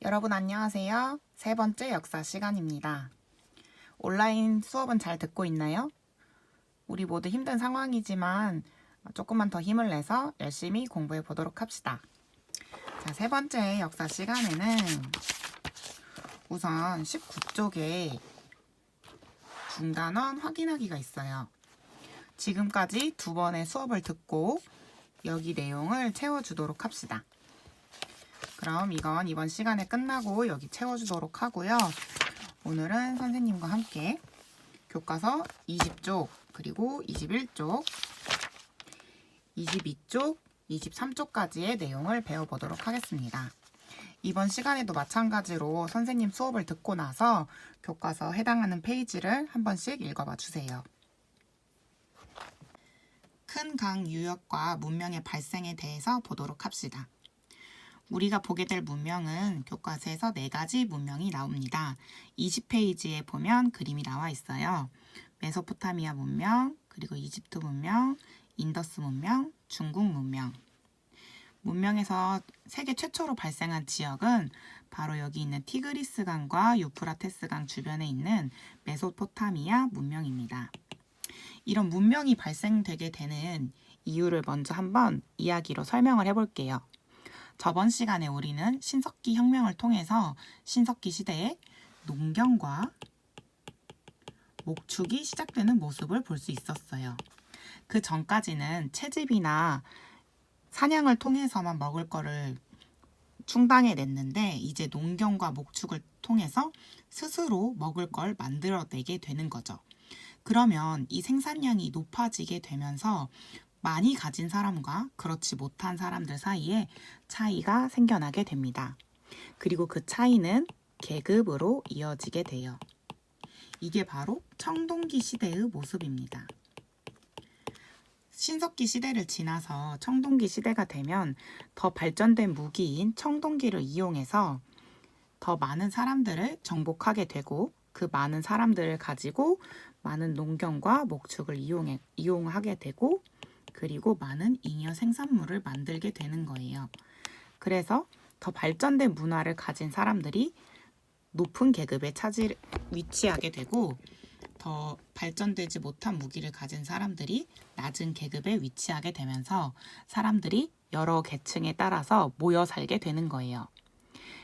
여러분 안녕하세요. 세 번째 역사 시간입니다. 온라인 수업은 잘 듣고 있나요? 우리 모두 힘든 상황이지만 조금만 더 힘을 내서 열심히 공부해 보도록 합시다. 자, 세 번째 역사 시간에는 우선 19쪽에 중단원 확인하기가 있어요. 지금까지 두 번의 수업을 듣고 여기 내용을 채워주도록 합시다. 그럼 이건 이번 시간에 끝나고 여기 채워주도록 하고요. 오늘은 선생님과 함께 교과서 20쪽, 그리고 21쪽, 22쪽, 23쪽까지의 내용을 배워보도록 하겠습니다. 이번 시간에도 마찬가지로 선생님 수업을 듣고 나서 교과서 해당하는 페이지를 한 번씩 읽어봐 주세요. 큰 강 유역과 문명의 발생에 대해서 보도록 합시다. 우리가 보게 될 문명은 교과서에서 4가지 문명이 나옵니다. 20페이지에 보면 그림이 나와 있어요. 메소포타미아 문명, 그리고 이집트 문명, 인더스 문명, 중국 문명. 문명에서 세계 최초로 발생한 지역은 바로 여기 있는 티그리스 강과 유프라테스 강 주변에 있는 메소포타미아 문명입니다. 이런 문명이 발생되게 되는 이유를 먼저 한번 이야기로 설명을 해볼게요. 저번 시간에 우리는 신석기 혁명을 통해서 신석기 시대에 농경과 목축이 시작되는 모습을 볼 수 있었어요. 그 전까지는 채집이나 사냥을 통해서만 먹을 거를 충당해 냈는데 이제 농경과 목축을 통해서 스스로 먹을 걸 만들어내게 되는 거죠. 그러면 이 생산량이 높아지게 되면서 많이 가진 사람과 그렇지 못한 사람들 사이에 차이가 생겨나게 됩니다. 그리고 그 차이는 계급으로 이어지게 돼요. 이게 바로 청동기 시대의 모습입니다. 신석기 시대를 지나서 청동기 시대가 되면 더 발전된 무기인 청동기를 이용해서 더 많은 사람들을 정복하게 되고 그 많은 사람들을 가지고 많은 농경과 목축을 이용하게 되고 그리고 많은 잉여 생산물을 만들게 되는 거예요. 그래서 더 발전된 문화를 가진 사람들이 높은 계급에 위치하게 되고 더 발전되지 못한 무기를 가진 사람들이 낮은 계급에 위치하게 되면서 사람들이 여러 계층에 따라서 모여 살게 되는 거예요.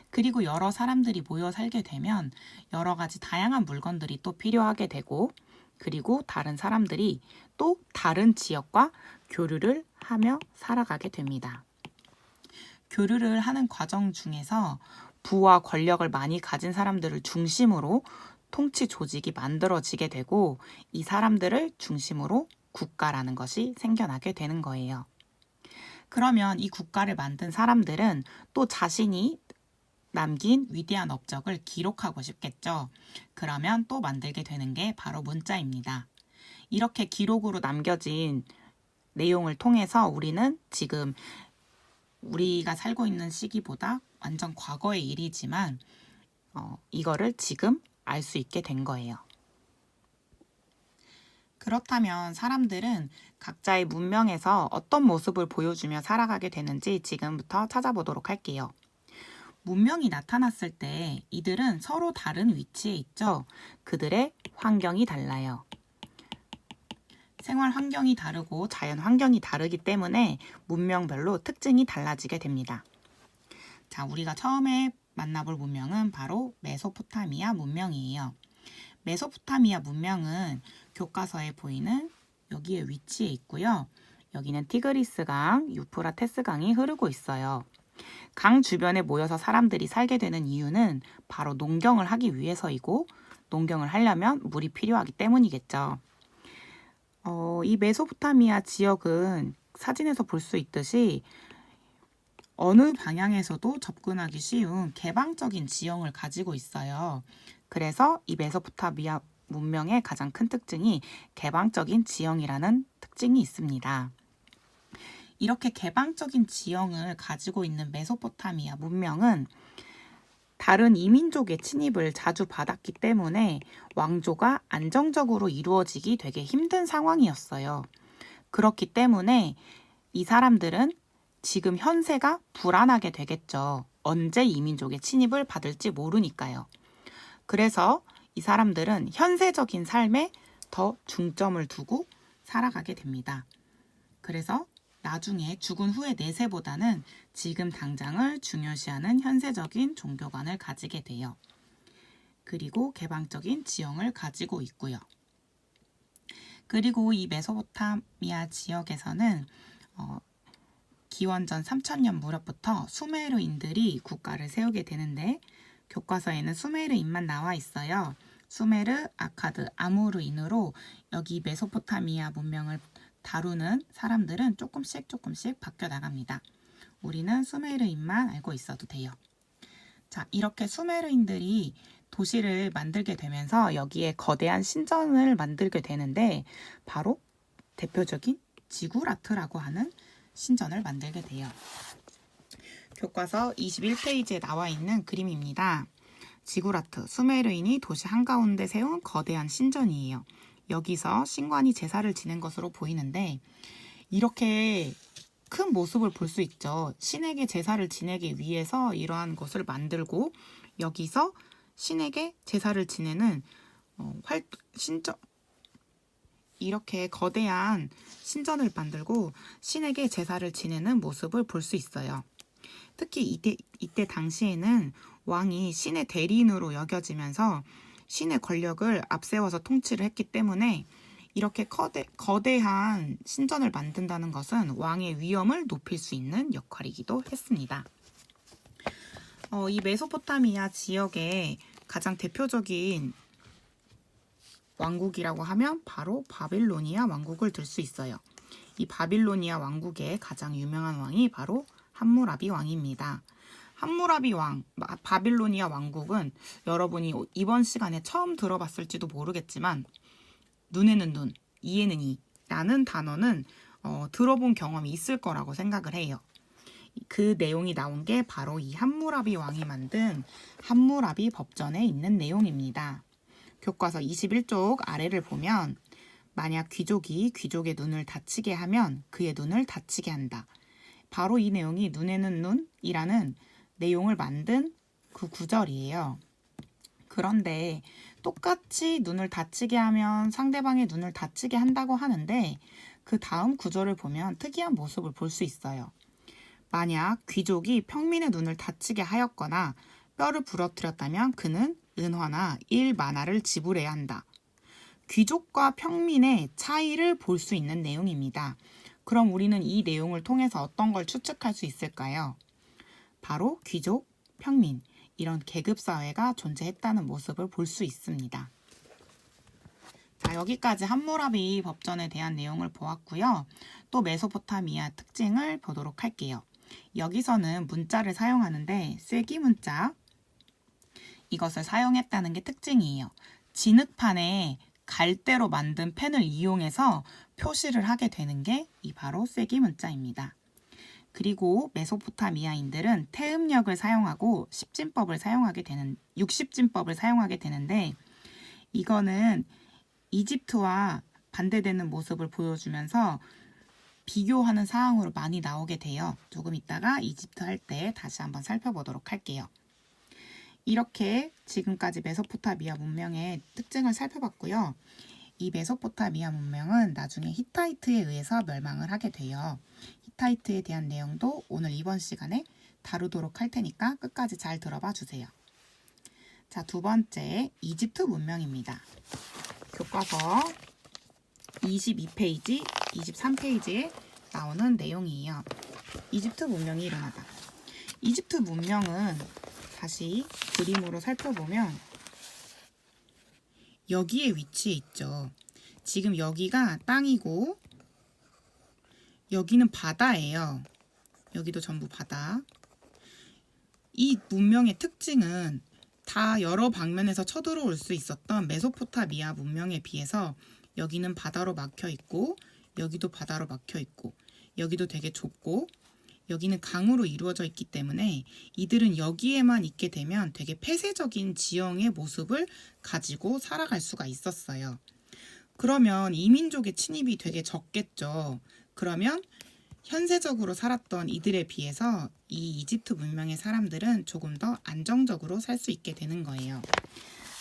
그리고 여러 사람들이 모여 살게 되면 여러 가지 다양한 물건들이 또 필요하게 되고 그리고 다른 사람들이 또 다른 지역과 교류를 하며 살아가게 됩니다. 교류를 하는 과정 중에서 부와 권력을 많이 가진 사람들을 중심으로 통치 조직이 만들어지게 되고 이 사람들을 중심으로 국가라는 것이 생겨나게 되는 거예요. 그러면 이 국가를 만든 사람들은 또 자신이 남긴 위대한 업적을 기록하고 싶겠죠. 그러면 또 만들게 되는 게 바로 문자입니다. 이렇게 기록으로 남겨진 내용을 통해서 우리는 지금 우리가 살고 있는 시기보다 완전 과거의 일이지만 이거를 지금 알 수 있게 된 거예요. 그렇다면 사람들은 각자의 문명에서 어떤 모습을 보여주며 살아가게 되는지 지금부터 찾아보도록 할게요. 문명이 나타났을 때 이들은 서로 다른 위치에 있죠. 그들의 환경이 달라요. 생활 환경이 다르고 자연 환경이 다르기 때문에 문명별로 특징이 달라지게 됩니다. 자, 우리가 처음에 만나볼 문명은 바로 메소포타미아 문명이에요. 메소포타미아 문명은 교과서에 보이는 여기에 위치해 있고요. 여기는 티그리스 강, 유프라테스 강이 흐르고 있어요. 강 주변에 모여서 사람들이 살게 되는 이유는 바로 농경을 하기 위해서이고 농경을 하려면 물이 필요하기 때문이겠죠. 이 메소포타미아 지역은 사진에서 볼 수 있듯이 어느 방향에서도 접근하기 쉬운 개방적인 지형을 가지고 있어요. 그래서 이 메소포타미아 문명의 가장 큰 특징이 개방적인 지형이라는 특징이 있습니다. 이렇게 개방적인 지형을 가지고 있는 메소포타미아 문명은 다른 이민족의 침입을 자주 받았기 때문에 왕조가 안정적으로 이루어지기 되게 힘든 상황이었어요. 그렇기 때문에 이 사람들은 지금 현세가 불안하게 되겠죠. 언제 이민족의 침입을 받을지 모르니까요. 그래서 이 사람들은 현세적인 삶에 더 중점을 두고 살아가게 됩니다. 그래서 나중에 죽은 후의 내세보다는 지금 당장을 중요시하는 현세적인 종교관을 가지게 돼요. 그리고 개방적인 지형을 가지고 있고요. 그리고 이 메소포타미아 지역에서는 기원전 3000년 무렵부터 수메르인들이 국가를 세우게 되는데 교과서에는 수메르인만 나와 있어요. 수메르, 아카드, 아무르인으로 여기 메소포타미아 문명을 다루는 사람들은 조금씩 바뀌어 나갑니다. 우리는 수메르인만 알고 있어도 돼요. 자, 이렇게 수메르인들이 도시를 만들게 되면서 여기에 거대한 신전을 만들게 되는데 바로 대표적인 지구라트라고 하는 신전을 만들게 돼요. 교과서 21페이지에 나와 있는 그림입니다. 지구라트, 수메르인이 도시 한가운데 세운 거대한 신전이에요. 여기서 신관이 제사를 지낸 것으로 보이는데 이렇게 큰 모습을 볼 수 있죠. 신에게 제사를 지내기 위해서 이러한 것을 만들고 여기서 신에게 제사를 지내는 신전 이렇게 거대한 신전을 만들고 신에게 제사를 지내는 모습을 볼 수 있어요. 특히 이때 당시에는 왕이 신의 대리인으로 여겨지면서 신의 권력을 앞세워서 통치를 했기 때문에 이렇게 거대한 신전을 만든다는 것은 왕의 위엄을 높일 수 있는 역할이기도 했습니다. 이 메소포타미아 지역의 가장 대표적인 왕국이라고 하면 바로 바빌로니아 왕국을 들 수 있어요. 이 바빌로니아 왕국의 가장 유명한 왕이 바로 함무라비 왕입니다. 함무라비 왕, 바빌로니아 왕국은 여러분이 이번 시간에 처음 들어봤을지도 모르겠지만 눈에는 눈, 이에는 이라는 단어는 들어본 경험이 있을 거라고 생각을 해요. 그 내용이 나온 게 바로 이 함무라비 왕이 만든 함무라비 법전에 있는 내용입니다. 교과서 21쪽 아래를 보면 만약 귀족이 귀족의 눈을 다치게 하면 그의 눈을 다치게 한다. 바로 이 내용이 눈에는 눈이라는 내용을 만든 그 구절이에요. 그런데 똑같이 눈을 다치게 하면 상대방의 눈을 다치게 한다고 하는데 그 다음 구절을 보면 특이한 모습을 볼 수 있어요. 만약 귀족이 평민의 눈을 다치게 하였거나 뼈를 부러뜨렸다면 그는 은화나 일만화를 지불해야 한다. 귀족과 평민의 차이를 볼 수 있는 내용입니다. 그럼 우리는 이 내용을 통해서 어떤 걸 추측할 수 있을까요? 바로 귀족, 평민, 이런 계급사회가 존재했다는 모습을 볼 수 있습니다. 자, 여기까지 함무라비 법전에 대한 내용을 보았고요. 또 메소포타미아 특징을 보도록 할게요. 여기서는 문자를 사용하는데 쐐기 문자, 이것을 사용했다는 게 특징이에요. 진흙판에 갈대로 만든 펜을 이용해서 표시를 하게 되는 게 이 바로 쐐기 문자입니다. 그리고 메소포타미아인들은 태음력을 사용하고 10진법을 사용하게 되는 60진법을 사용하게 되는데 이거는 이집트와 반대되는 모습을 보여주면서 비교하는 사항으로 많이 나오게 돼요. 조금 있다가 이집트 할 때 다시 한번 살펴보도록 할게요. 이렇게 지금까지 메소포타미아 문명의 특징을 살펴봤고요. 이 메소포타미아 문명은 나중에 히타이트에 의해서 멸망을 하게 돼요. 히타이트에 대한 내용도 오늘 이번 시간에 다루도록 할 테니까 끝까지 잘 들어봐 주세요. 자, 두 번째 이집트 문명입니다. 교과서 22페이지, 23페이지에 나오는 내용이에요. 이집트 문명이 일어나다. 이집트 문명은 다시 그림으로 살펴보면 여기에 위치해 있죠. 지금 여기가 땅이고 여기는 바다예요. 여기도 전부 바다. 이 문명의 특징은 다 여러 방면에서 쳐들어올 수 있었던 메소포타미아 문명에 비해서 여기는 바다로 막혀 있고 여기도 바다로 막혀 있고 여기도 되게 좁고 여기는 강으로 이루어져 있기 때문에 이들은 여기에만 있게 되면 되게 폐쇄적인 지형의 모습을 가지고 살아갈 수가 있었어요. 그러면 이민족의 침입이 되게 적겠죠. 그러면 현세적으로 살았던 이들에 비해서 이 이집트 문명의 사람들은 조금 더 안정적으로 살 수 있게 되는 거예요.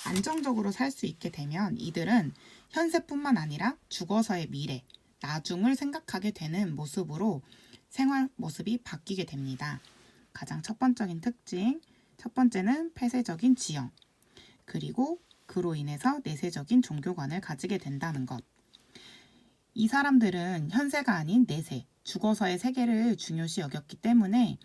안정적으로 살 수 있게 되면 이들은 현세뿐만 아니라 죽어서의 미래, 나중을 생각하게 되는 모습으로 생활 모습이 바뀌게 됩니다. 가장 첫 번째는 폐쇄적인 지형, 그리고 그로 인해서 내세적인 종교관을 가지게 된다는 것. 이 사람들은 현세가 아닌 내세, 죽어서의 세계를 중요시 여겼기 때문에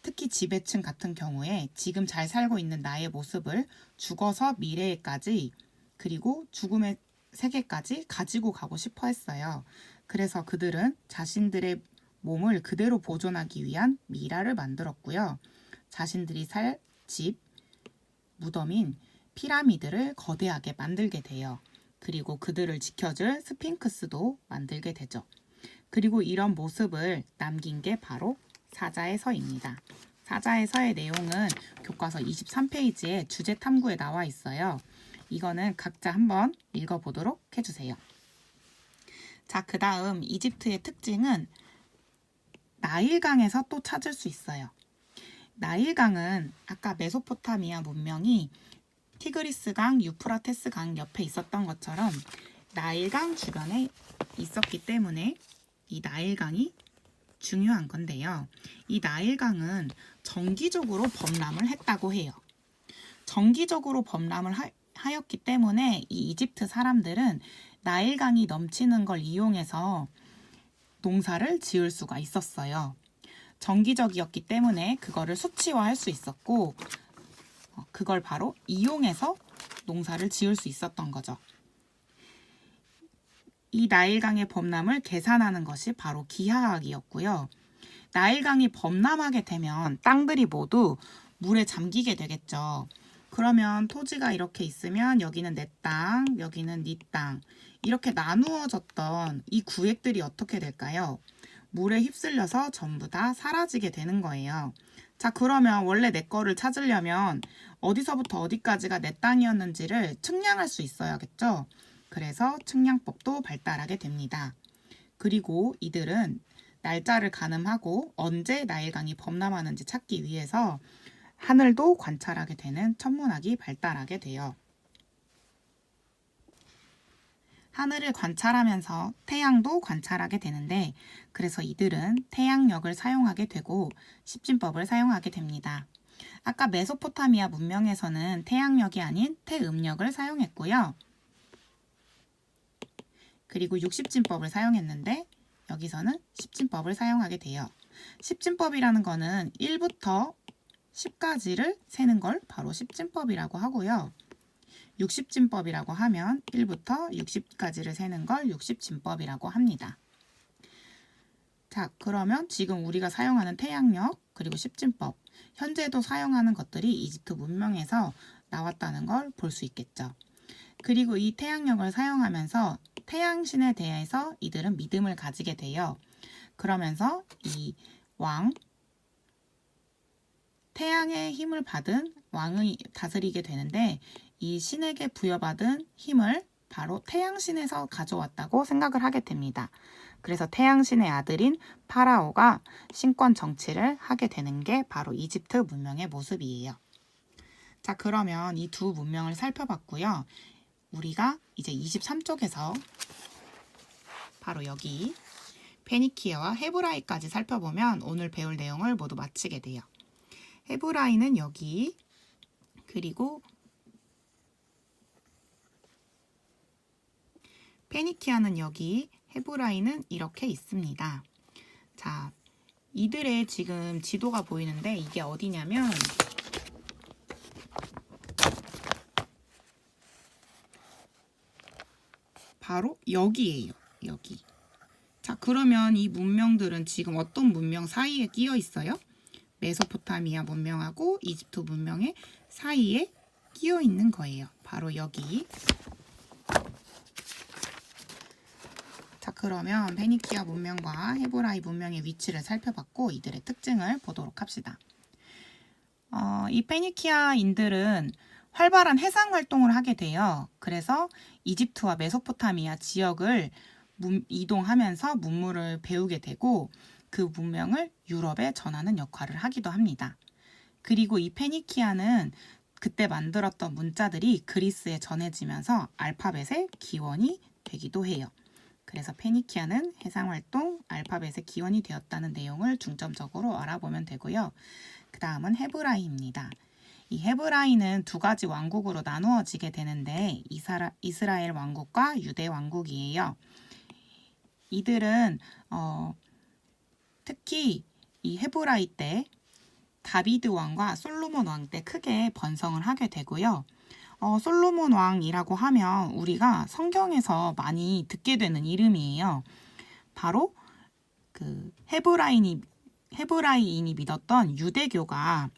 특히 지배층 같은 경우에 지금 잘 살고 있는 나의 모습을 죽어서 미래에까지 그리고 죽음의 세계까지 가지고 가고 싶어 했어요. 그래서 그들은 자신들의 몸을 그대로 보존하기 위한 미라를 만들었고요. 자신들이 살 집, 무덤인 피라미드를 거대하게 만들게 돼요. 그리고 그들을 지켜줄 스핑크스도 만들게 되죠. 그리고 이런 모습을 남긴 게 바로 사자의 서입니다. 사자의 서의 내용은 교과서 23페이지에 주제 탐구에 나와 있어요. 이거는 각자 한번 읽어보도록 해주세요. 자, 그 다음 이집트의 특징은 나일강에서 또 찾을 수 있어요. 나일강은 아까 메소포타미아 문명이 티그리스강, 유프라테스강 옆에 있었던 것처럼 나일강 주변에 있었기 때문에 이 나일강이 중요한 건데요. 이 나일강은 정기적으로 범람을 했다고 해요. 정기적으로 범람을 하였기 때문에 이 이집트 사람들은 나일강이 넘치는 걸 이용해서 농사를 지을 수가 있었어요. 정기적이었기 때문에 그거를 수치화할 수 있었고 그걸 바로 이용해서 농사를 지을 수 있었던 거죠. 이 나일강의 범람을 계산하는 것이 바로 기하학이었고요. 나일강이 범람하게 되면 땅들이 모두 물에 잠기게 되겠죠. 그러면 토지가 이렇게 있으면 여기는 내 땅, 여기는 네 땅 이렇게 나누어졌던 이 구획들이 어떻게 될까요? 물에 휩쓸려서 전부 다 사라지게 되는 거예요. 자, 그러면 원래 내 거를 찾으려면 어디서부터 어디까지가 내 땅이었는지를 측량할 수 있어야겠죠. 그래서 측량법도 발달하게 됩니다. 그리고 이들은 날짜를 가늠하고 언제 나일강이 범람하는지 찾기 위해서 하늘도 관찰하게 되는 천문학이 발달하게 돼요. 하늘을 관찰하면서 태양도 관찰하게 되는데 그래서 이들은 태양력을 사용하게 되고 십진법을 사용하게 됩니다. 아까 메소포타미아 문명에서는 태양력이 아닌 태음력을 사용했고요. 그리고 육십진법을 사용했는데 여기서는 십진법을 사용하게 돼요. 십진법이라는 거는 1부터 10까지를 세는 걸 바로 십진법이라고 하고요. 육십진법이라고 하면 1부터 60까지를 세는 걸 육십진법이라고 합니다. 자, 그러면 지금 우리가 사용하는 태양력 그리고 십진법, 현재도 사용하는 것들이 이집트 문명에서 나왔다는 걸 볼 수 있겠죠. 그리고 이 태양력을 사용하면서 태양신에 대해서 이들은 믿음을 가지게 돼요. 그러면서 이 왕, 태양의 힘을 받은 왕이 다스리게 되는데 이 신에게 부여받은 힘을 바로 태양신에서 가져왔다고 생각을 하게 됩니다. 그래서 태양신의 아들인 파라오가 신권 정치를 하게 되는 게 바로 이집트 문명의 모습이에요. 자, 그러면 이 두 문명을 살펴봤고요. 우리가 이제 23쪽에서 바로 여기 페니키아와 헤브라이까지 살펴보면 오늘 배울 내용을 모두 마치게 돼요. 헤브라이는 여기, 그리고 페니키아는 여기, 헤브라이는 이렇게 있습니다. 자, 이들의 지금 지도가 보이는데 이게 어디냐면 바로 여기예요. 여기. 자, 그러면 이 문명들은 지금 어떤 문명 사이에 끼어 있어요? 메소포타미아 문명하고 이집트 문명의 사이에 끼어 있는 거예요. 바로 여기. 자, 그러면 페니키아 문명과 헤브라이 문명의 위치를 살펴봤고 이들의 특징을 보도록 합시다. 이 페니키아인들은 활발한 해상 활동을 하게 돼요. 그래서 이집트와 메소포타미아 지역을 이동하면서 문물을 배우게 되고 그 문명을 유럽에 전하는 역할을 하기도 합니다. 그리고 이 페니키아는 그때 만들었던 문자들이 그리스에 전해지면서 알파벳의 기원이 되기도 해요. 그래서 페니키아는 해상활동, 알파벳의 기원이 되었다는 내용을 중점적으로 알아보면 되고요. 그 다음은 헤브라이입니다. 이 헤브라이는 두 가지 왕국으로 나누어지게 되는데 이스라엘 왕국과 유대 왕국이에요. 이들은 특히 이 헤브라이 때 다비드 왕과 솔로몬 왕 때 크게 번성을 하게 되고요. 솔로몬 왕이라고 하면 우리가 성경에서 많이 듣게 되는 이름이에요. 바로 그 헤브라이인이 믿었던 유대교가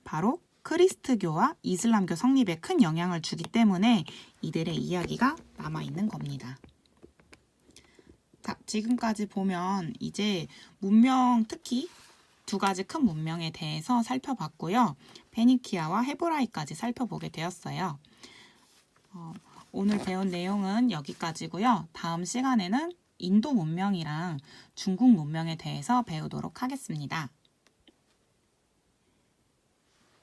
바로 크리스트교와 이슬람교 성립에 큰 영향을 주기 때문에 이들의 이야기가 남아있는 겁니다. 자, 지금까지 보면 이제 문명, 특히 두 가지 큰 문명에 대해서 살펴봤고요. 페니키아와 헤브라이까지 살펴보게 되었어요. 오늘 배운 내용은 여기까지고요. 다음 시간에는 인도 문명이랑 중국 문명에 대해서 배우도록 하겠습니다.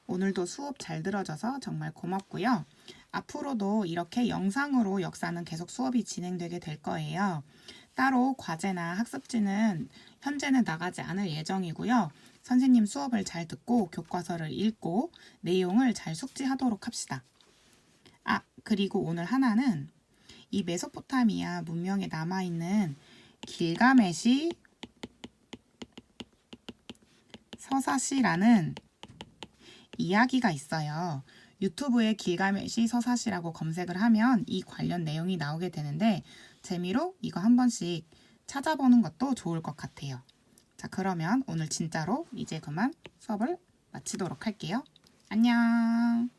오늘도 수업 잘 들어줘서 정말 고맙고요. 앞으로도 이렇게 영상으로 역사는 계속 수업이 진행되게 될 거예요. 따로 과제나 학습지는 현재는 나가지 않을 예정이고요. 선생님 수업을 잘 듣고 교과서를 읽고 내용을 잘 숙지하도록 합시다. 그리고 오늘 하나는 이 메소포타미아 문명에 남아있는 길가메시 서사시라는 이야기가 있어요. 유튜브에 길가메시 서사시라고 검색을 하면 이 관련 내용이 나오게 되는데 재미로 이거 한 번씩 찾아보는 것도 좋을 것 같아요. 자, 그러면 오늘 진짜로 이제 그만 수업을 마치도록 할게요. 안녕.